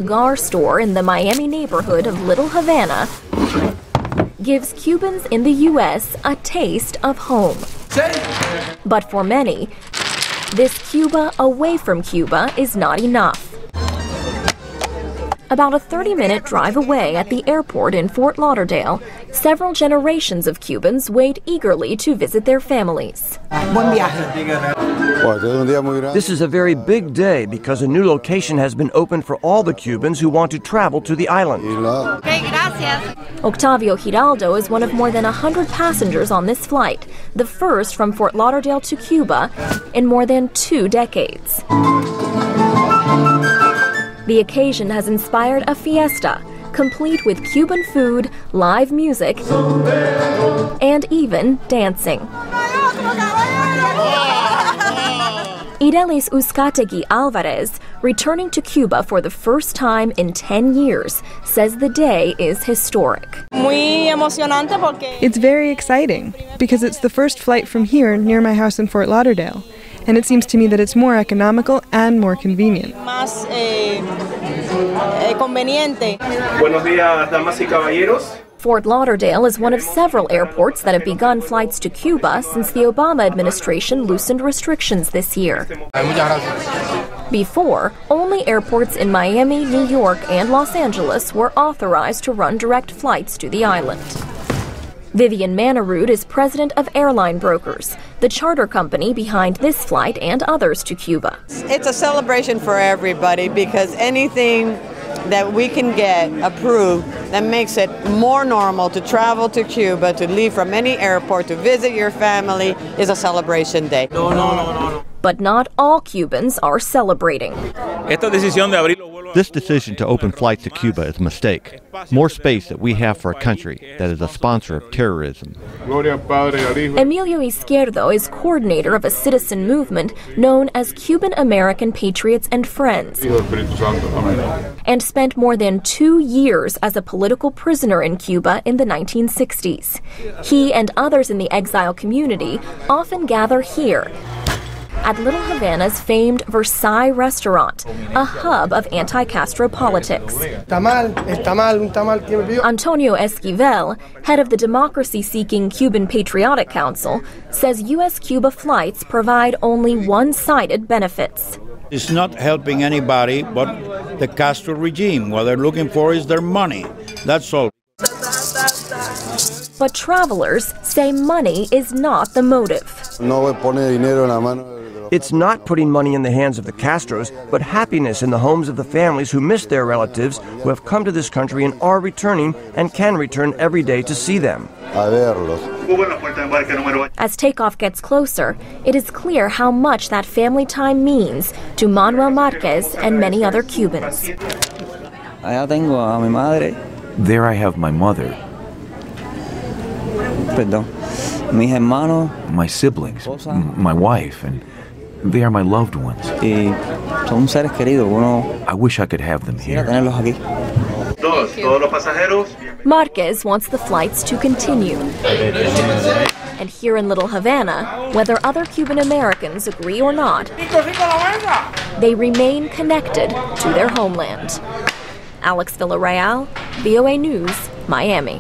cigar store in the Miami neighborhood of Little Havana gives Cubans in the U.S. a taste of home. But for many, this Cuba away from Cuba is not enough. About a 30-minute drive away at the airport in Fort Lauderdale, several generations of Cubans wait eagerly to visit their families. This is a very big day because a new location has been opened for all the Cubans who want to travel to the island. Octavio Giraldo is one of more than 100 passengers on this flight, the first from Fort Lauderdale to Cuba in more than 2 decades. The occasion has inspired a fiesta, complete with Cuban food, live music, and even dancing. Irelis Uzcategui Alvarez, returning to Cuba for the first time in 10 years, says the day is historic. It's very exciting because it's the first flight from here near my house in Fort Lauderdale. And it seems to me that it's more economical and more convenient. Buenos días, damas y caballeros. Fort Lauderdale is one of several airports that have begun flights to Cuba since the Obama administration loosened restrictions this year. Before, only airports in Miami, New York, and Los Angeles were authorized to run direct flights to the island. Vivian Manarud is president of Airline Brokers, the charter company behind this flight and others to Cuba. It's a celebration for everybody because anything that we can get approved that makes it more normal to travel to Cuba, to leave from any airport, to visit your family, is a celebration day. But not all Cubans are celebrating. This decision to open flights to Cuba is a mistake. More space that we have for a country that is a sponsor of terrorism. Emilio Izquierdo is coordinator of a citizen movement known as Cuban-American Patriots and Friends, and spent more than 2 years as a political prisoner in Cuba in the 1960s. He and others in the exile community often gather here at Little Havana's famed Versailles restaurant, a hub of anti-Castro politics. Antonio Esquivel, head of the democracy-seeking Cuban Patriotic Council, says US-Cuba flights provide only one-sided benefits. It's not helping anybody but the Castro regime. What they're looking for is their money. That's all. But travelers say money is not the motive. It's not putting money in the hands of the Castros, but happiness in the homes of the families who miss their relatives who have come to this country and are returning and can return every day to see them. As takeoff gets closer, it is clear how much that family time means to Manuel Marquez and many other Cubans. There I have my mother, my siblings, my wife, and they are my loved ones. I wish I could have them here. Marquez wants the flights to continue. And here in Little Havana, whether other Cuban-Americans agree or not, they remain connected to their homeland. Alex Villarreal, VOA News, Miami.